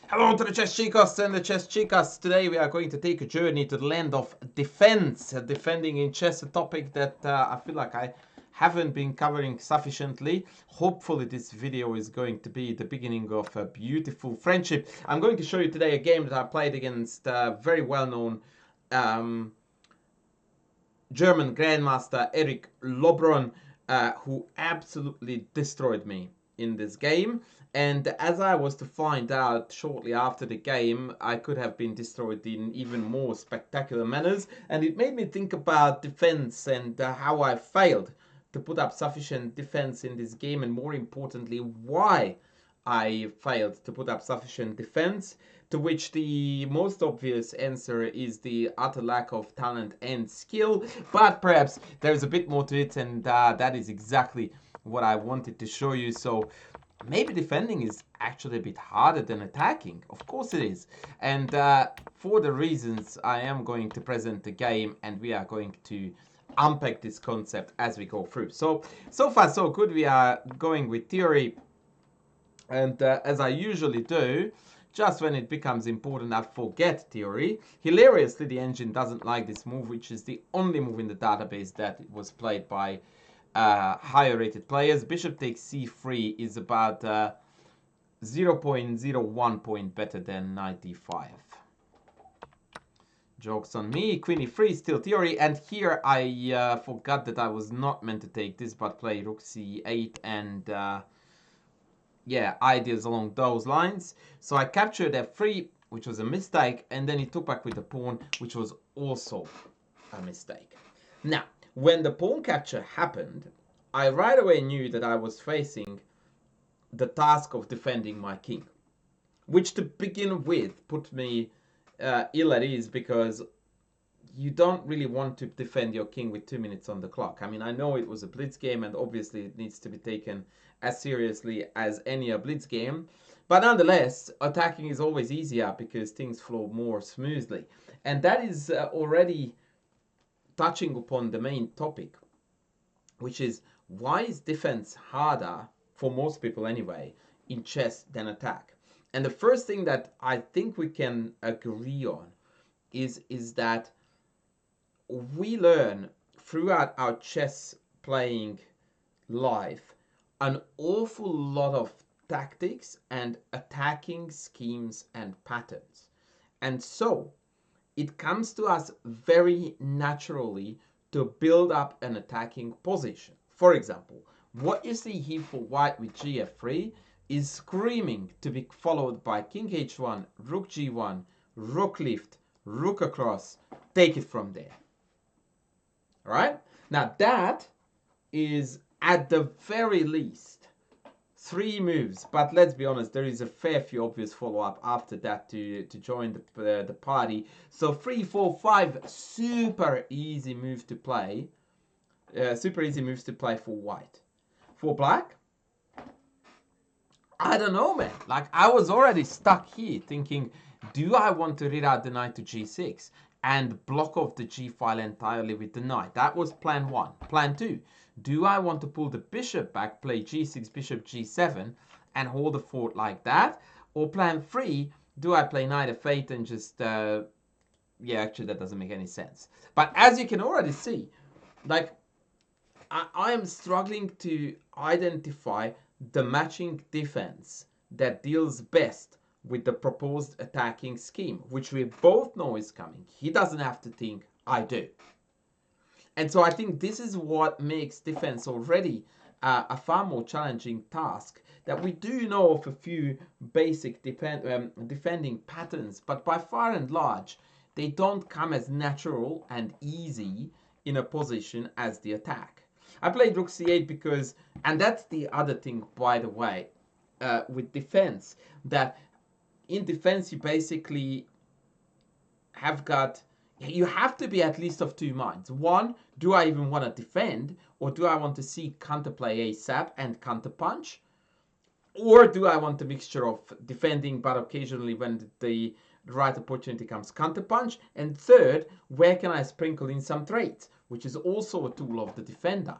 Hello to the chess chicas and the chess chicas. Today we are going to take a journey to the land of defense. Defending in chess, a topic that I feel like I haven't been covering sufficiently. Hopefully this video is going to be the beginning of a beautiful friendship. I'm going to show you today a game that I played against very well-known German Grandmaster Eric Lobron, who absolutely destroyed me in this game. And as I was to find out shortly after the game, I could have been destroyed in even more spectacular manners. And it made me think about defense and how I failed to put up sufficient defense in this game, and more importantly, why I failed to put up sufficient defense, to which the most obvious answer is the utter lack of talent and skill. But perhaps there's a bit more to it, and that is exactly what I wanted to show you. So maybe defending is actually a bit harder than attacking. Of course it is. And for the reasons I am going to present the game, and we are going to unpack this concept as we go through. So far so good. We are going with theory, and as I usually do, just when it becomes important, I forget theory. Hilariously, the engine doesn't like this move, which is the only move in the database that was played by higher rated players. Bishop takes c3 is about 0.01 point better than knight d5. Jokes on me. Queen e3, still theory. And here I forgot that I was not meant to take this, but play rook c8 and yeah, ideas along those lines. So I captured f3, which was a mistake, and then he took back with the pawn, which was also a mistake. Now, when the pawn capture happened, I right away knew that I was facing the task of defending my king, which to begin with put me ill at ease, because you don't really want to defend your king with 2 minutes on the clock. I mean, I know it was a blitz game, and obviously it needs to be taken as seriously as any blitz game. But nonetheless, attacking is always easier because things flow more smoothly. And that is already touching upon the main topic, which is, why is defense harder, for most people anyway, in chess than attack? And the first thing that I think we can agree on is that we learn throughout our chess playing life an awful lot of tactics and attacking schemes and patterns. And so it comes to us very naturally to build up an attacking position. For example, what you see here for white with gf3 is screaming to be followed by king h1, rook g1, rook lift, rook across, take it from there. All right? Now that is at the very least 3 moves, but let's be honest, there is a fair few obvious follow-up after that to join the party. So 3, 4, 5 super easy moves to play. Super easy moves to play for white. For black, I don't know, man. Like, I was already stuck here thinking, do I want to read out the knight to g6 and block off the g file entirely with the knight? That was plan 1. Plan 2, do I want to pull the bishop back, play g6, bishop g7, and hold the fort like that? Or plan 3, do I play knight f8 and just, yeah, actually that doesn't make any sense. But as you can already see, like, I am struggling to identify the matching defense that deals best with the proposed attacking scheme, which we both know is coming. He doesn't have to think, I do. And so I think this is what makes defense already a far more challenging task, that we do know of a few basic defending patterns, but by far and large, they don't come as natural and easy in a position as the attack. I played rook c8 because, and that's the other thing, by the way, with defense, that in defense you basically have got, you have to be at least of 2 minds. One, do I even want to defend, or do I want to see counterplay ASAP and counterpunch? Or do I want a mixture of defending, but occasionally when the right opportunity comes, counterpunch? And third, where can I sprinkle in some trades, which is also a tool of the defender.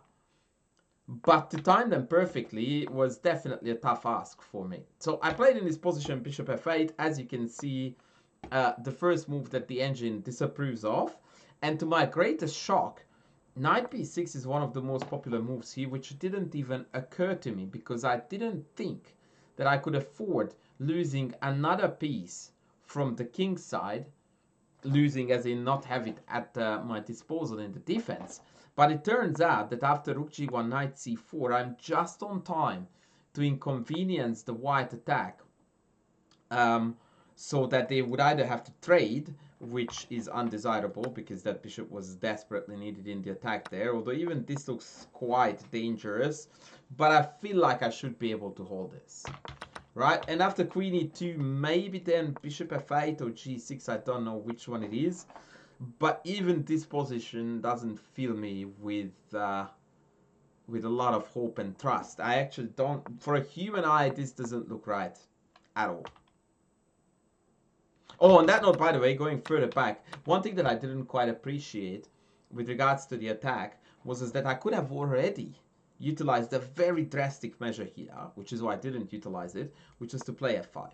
But to time them perfectly was definitely a tough ask for me. So I played in this position bishop f8. As you can see, the first move that the engine disapproves of. And to my greatest shock, knight b6 is one of the most popular moves here, which didn't even occur to me because I didn't think that I could afford losing another piece from the king side, losing as in not have it at my disposal in the defense. But it turns out that after rook g1, knight c4, I'm just on time to inconvenience the white attack, so that they would either have to trade, which is undesirable because that bishop was desperately needed in the attack there, although even this looks quite dangerous, but I feel like I should be able to hold this. Right, and after queen e2, maybe then bishop f8 or g6, I don't know which one it is. But even this position doesn't fill me with a lot of hope and trust. I actually don't, for a human eye, this doesn't look right at all. Oh, on that note, by the way, going further back, one thing that I didn't quite appreciate with regards to the attack was that I could have already utilized a very drastic measure here, which is why I didn't utilize it, which is to play f5.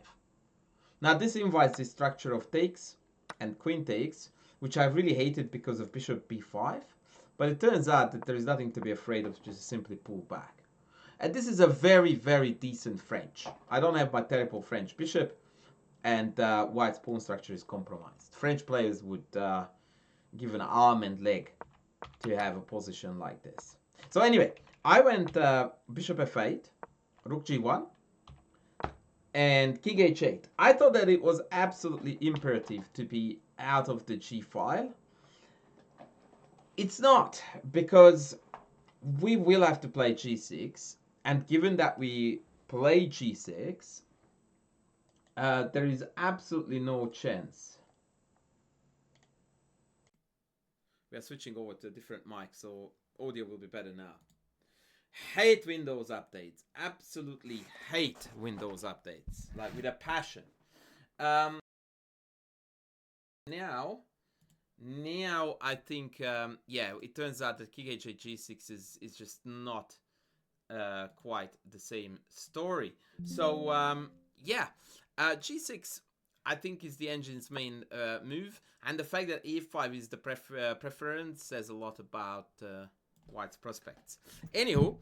Now this invites the structure of takes and queen takes, which I really hated because of bishop b5, but it turns out that there is nothing to be afraid of, just simply pull back. And this is a very, very decent French. I don't have my terrible French bishop, and white's pawn structure is compromised. French players would give an arm and leg to have a position like this. So anyway, I went bishop f8, rook g1, and king h8. I thought that it was absolutely imperative to be out of the g file. It's not, because we will have to play g6, and given that we play g6, there is absolutely no chance. We are switching over to a different mic, so audio will be better now. Hate Windows updates. Absolutely hate Windows updates. Like with a passion. Now I think, yeah, it turns out that king h8 g6 is just not quite the same story. So, yeah, g6 I think is the engine's main move, and the fact that e5 is the preference says a lot about white's prospects. Anywho,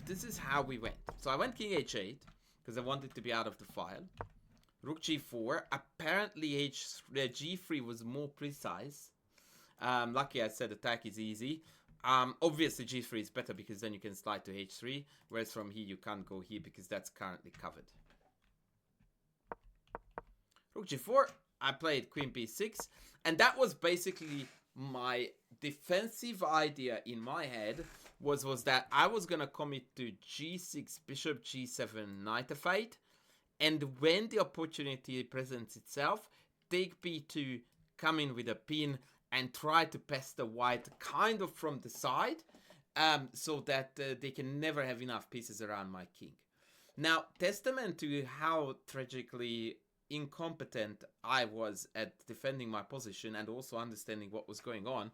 this is how we went. So I went king h8 because I wanted to be out of the file. Rook g4. Apparently g3 was more precise. Lucky I said attack is easy. Obviously g3 is better because then you can slide to h3, whereas from here you can't go here because that's currently covered. Rook g4, I played queen b6, and that was basically my defensive idea in my head, was that I was gonna commit to g6, bishop g7, knight f8, and when the opportunity presents itself, take b2, come in with a pin, and try to pester white kind of from the side, so that they can never have enough pieces around my king. Now, testament to how tragically incompetent I was at defending my position and also understanding what was going on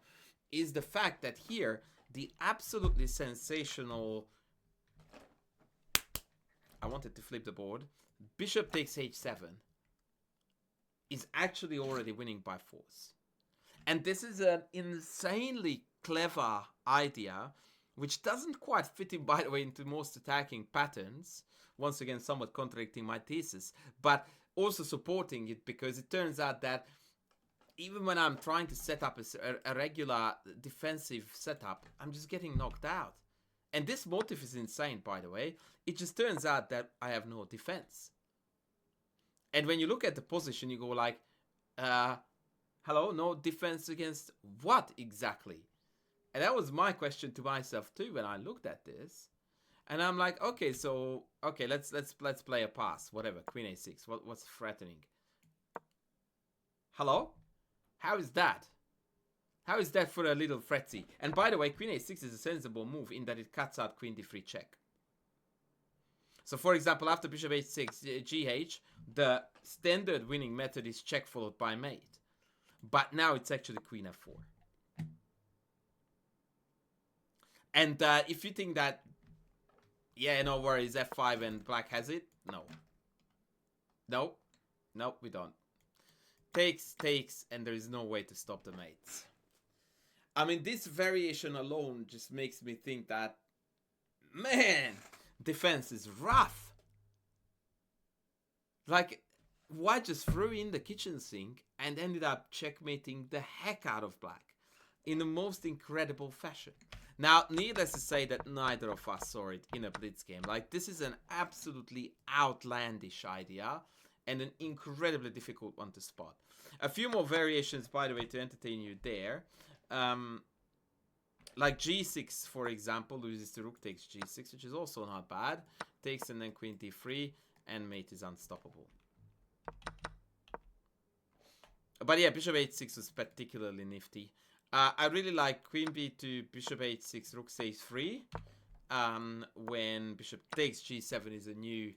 is the fact that here, the absolutely sensational... I wanted to flip the board. Bishop takes h7 is actually already winning by force. And this is an insanely clever idea, which doesn't quite fit in, by the way, into most attacking patterns. Once again, somewhat contradicting my thesis, but also supporting it, because it turns out that even when I'm trying to set up a regular defensive setup, I'm just getting knocked out. And this motive is insane, by the way. It just turns out that I have no defense. And when you look at the position, you go like, hello, no defense against what exactly? And that was my question to myself too when I looked at this. And I'm like, okay, so let's play a pass, whatever. Queen a6. What's threatening? Hello? How is that? How is that for a little fretzy? And by the way, queen a6 is a sensible move in that it cuts out queen d3 check. So for example, after bishop h6, gh, the standard winning method is check followed by mate. But now it's actually queen f4. And if you think that, yeah, no worries, f5 and black has it, no. Nope. Nope, we don't. Takes, and there is no way to stop the mates. I mean, this variation alone just makes me think that, man, defense is rough. Like, White just threw in the kitchen sink and ended up checkmating the heck out of black in the most incredible fashion. Now, needless to say that neither of us saw it in a blitz game. Like, this is an absolutely outlandish idea and an incredibly difficult one to spot. A few more variations, by the way, to entertain you there. Like g6, for example, loses to rook takes g6, which is also not bad. Takes and then queen d3, and mate is unstoppable. But yeah, bishop h6 was particularly nifty. I really like queen b2, bishop h6, rook c3. When bishop takes g7 is a new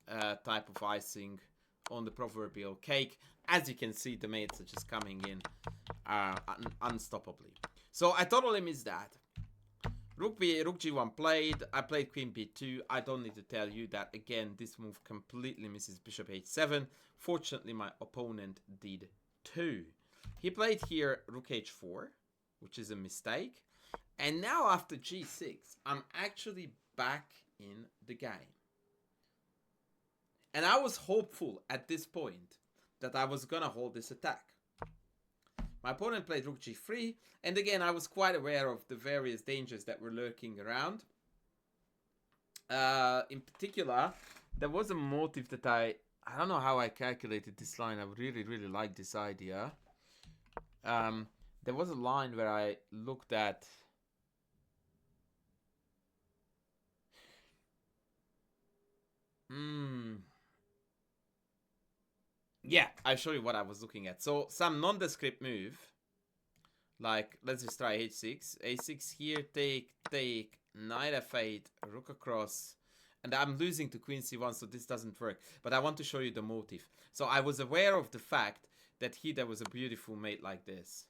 type of icing on the proverbial cake. As you can see, the mates are just coming in unstoppably. So I totally missed that. Rook g1 played. I played queen b2. I don't need to tell you that, again, this move completely misses bishop h7. Fortunately, my opponent did too. He played here rook h4, which is a mistake. And now after g6, I'm actually back in the game. And I was hopeful at this point that I was going to hold this attack. My opponent played rook g3, and again, I was quite aware of the various dangers that were lurking around. In particular, there was a motive that I don't know how I calculated this line. I really, really like this idea. There was a line where I looked at... Yeah, I'll show you what I was looking at. So, some nondescript move. Like, let's just try h6. a6 here, take, knight f8, rook across. And I'm losing to queen c1, so this doesn't work. But I want to show you the motive. So I was aware of the fact that here there was a beautiful mate like this.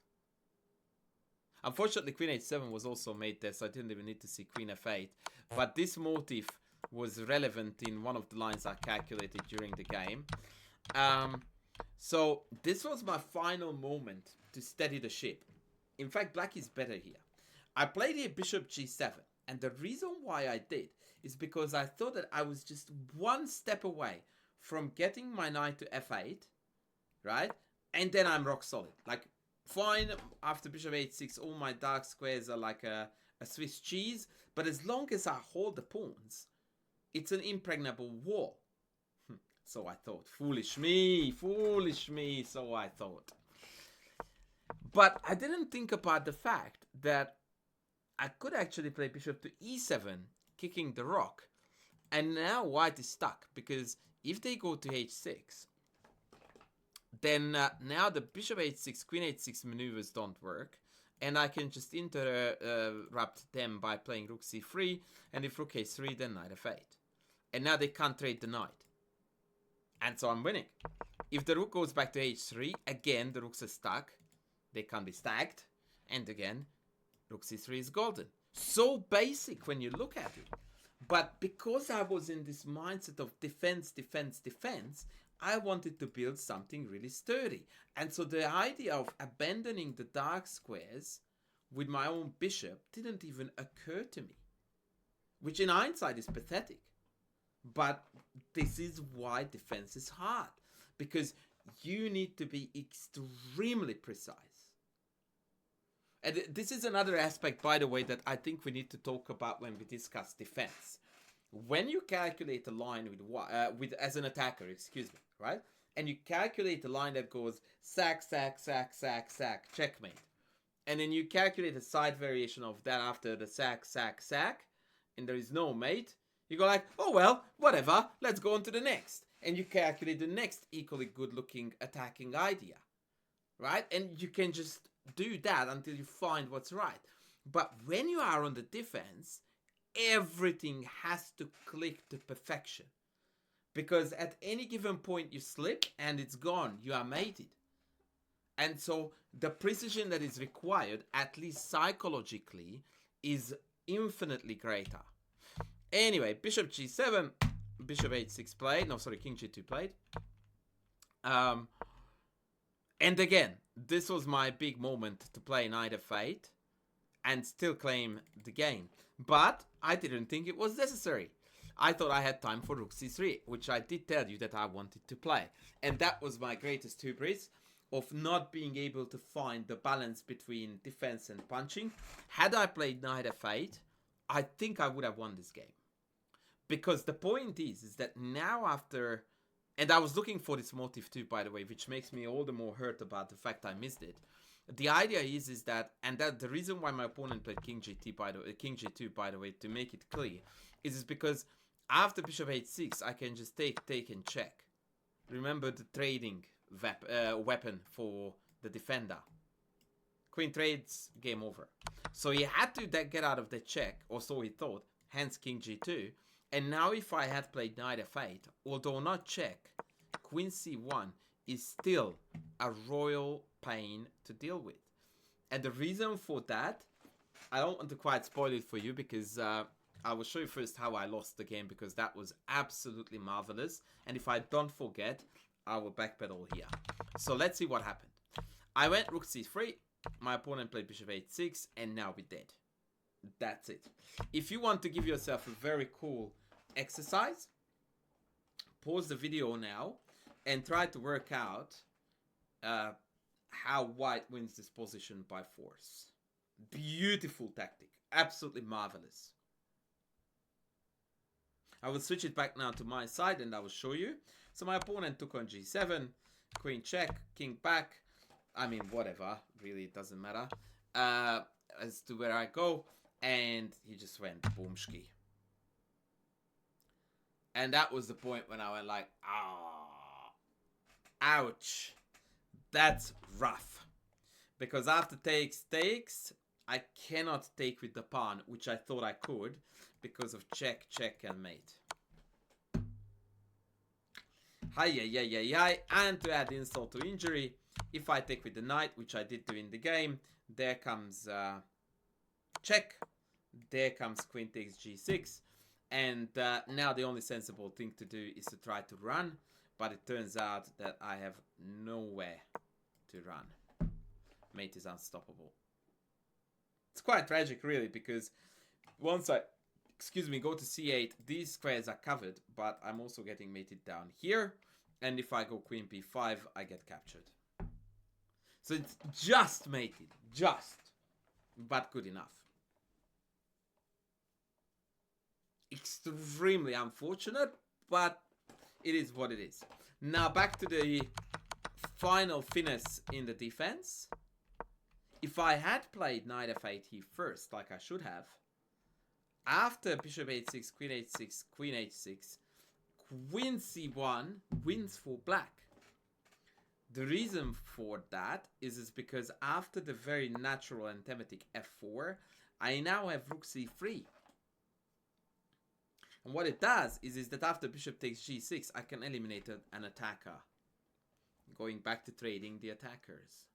Unfortunately, queen h7 was also made there, so I didn't even need to see queen f8. But this motive was relevant in one of the lines I calculated during the game. So this was my final moment to steady the ship. In fact, black is better here. I played here bishop g7. And the reason why I did is because I thought that I was just one step away from getting my knight to f8. Right? And then I'm rock solid. Like, fine, after bishop h6, all my dark squares are like a Swiss cheese. But as long as I hold the pawns, it's an impregnable wall. So I thought. Foolish me, so I thought. But I didn't think about the fact that I could actually play bishop to e7, kicking the rook. And now white is stuck, because if they go to h6, then now the bishop h6, queen h6 maneuvers don't work. And I can just interrupt them by playing rook c3. And if rook h3, then knight f8. And now they can't trade the knight. And so I'm winning. If the rook goes back to h3, again, the rooks are stuck. They can't be stacked. And again, rook c3 is golden. So basic when you look at it. But because I was in this mindset of defense, I wanted to build something really sturdy. And so the idea of abandoning the dark squares with my own bishop didn't even occur to me. Which in hindsight is pathetic. But this is why defense is hard. Because you need to be extremely precise. And this is another aspect, by the way, that I think we need to talk about when we discuss defense. When you calculate a line with as an attacker, right? And you calculate a line that goes sack, checkmate. And then you calculate a side variation of that after the sack, and there is no mate. You go like, oh well, whatever, let's go on to the next. And you calculate the next equally good-looking attacking idea, right? And you can just do that until you find what's right. But when you are on the defense, everything has to click to perfection. Because at any given point you slip and it's gone, you are mated. And so the precision that is required, at least psychologically, is infinitely greater. Anyway, bishop g7, bishop h6 played. No, sorry, king g2 played. And again, this was my big moment to play knight f8 and still claim the game. But I didn't think it was necessary. I thought I had time for rook c3, which I did tell you that I wanted to play. And that was my greatest hubris of not being able to find the balance between defense and punching. Had I played knight f8, I think I would have won this game. Because the point is that now after... And I was looking for this motive too, by the way, which makes me all the more hurt about the fact I missed it. The idea is that, and that the reason why my opponent played king g2, by the way, to make it clear, is because after bishop h6, I can just take, and check. Remember the trading weapon for the defender. Queen trades, game over. So he had to get out of the check, or so he thought, hence king g2. And now if I had played knight f8, although not check, queen c1 is still a royal pain to deal with. And the reason for that, I don't want to quite spoil it for you because I will show you first how I lost the game, because that was absolutely marvelous. And if I don't forget, I will backpedal here. So let's see what happened. I went rook c3, my opponent played bishop h6, and now we're dead. That's it. If you want to give yourself a very cool exercise, pause the video now and try to work out how white wins this position by force. Beautiful tactic. Absolutely marvelous. I will switch it back now to my side and I will show you. So my opponent took on g7, queen check, king back. I mean, whatever. Really, it doesn't matter as to where I go. And he just went boomski. And that was the point when I went like, ah, ouch. That's rough. Because after takes, I cannot take with the pawn, which I thought I could, because of check, check, and mate. Hi. And to add insult to injury, if I take with the knight, which I did do in the game, there comes check. There comes queen takes g6. And now the only sensible thing to do is to try to run. But it turns out that I have nowhere to run. Mate is unstoppable. It's quite tragic, really, because once I, go to c8, these squares are covered, but I'm also getting mated down here. And if I go queen b5, I get captured. So it's just mated. Just. But good enough. Extremely unfortunate, but it is what it is. Now back to the final finesse in the defense. If I had played knight f8 here first, like I should have, after bishop h6, queen h6, queen h6, queen c1 wins for black. The reason for that is because after the very natural and thematic f4, I now have rook c3. And what it does is that after bishop takes g6, I can eliminate an attacker. Going back to trading the attackers.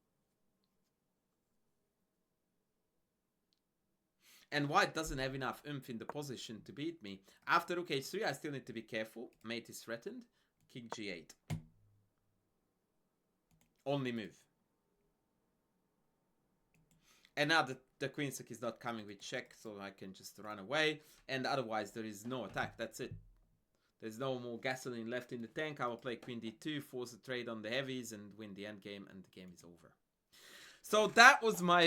And white doesn't have enough oomph in the position to beat me. After rook h3, I still need to be careful. Mate is threatened. King g8. Only move. And now the queen sack is not coming with check, so I can just run away. And otherwise, there is no attack. That's it. There's no more gasoline left in the tank. I will play queen d2, force a trade on the heavies, and win the endgame, and the game is over. So that was my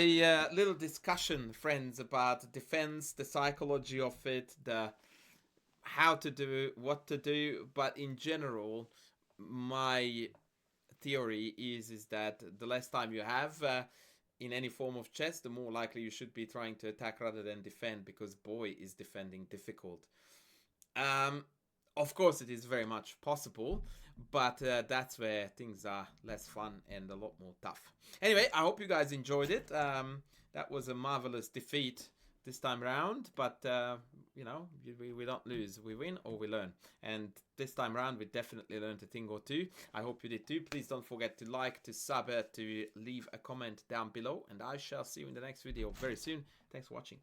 little discussion, friends, about defense, the psychology of it, the how to do, what to do. But in general, my theory is that the less time you have in any form of chess, the more likely you should be trying to attack rather than defend, because boy, is defending difficult. Of course, it is very much possible, but that's where things are less fun and a lot more tough. Anyway, I hope you guys enjoyed it. That was a marvelous defeat this time around, but you know, we don't lose. We win or we learn. And this time around, we definitely learned a thing or two. I hope you did too. Please don't forget to like, to sub, to leave a comment down below, and I shall see you in the next video very soon. Thanks for watching.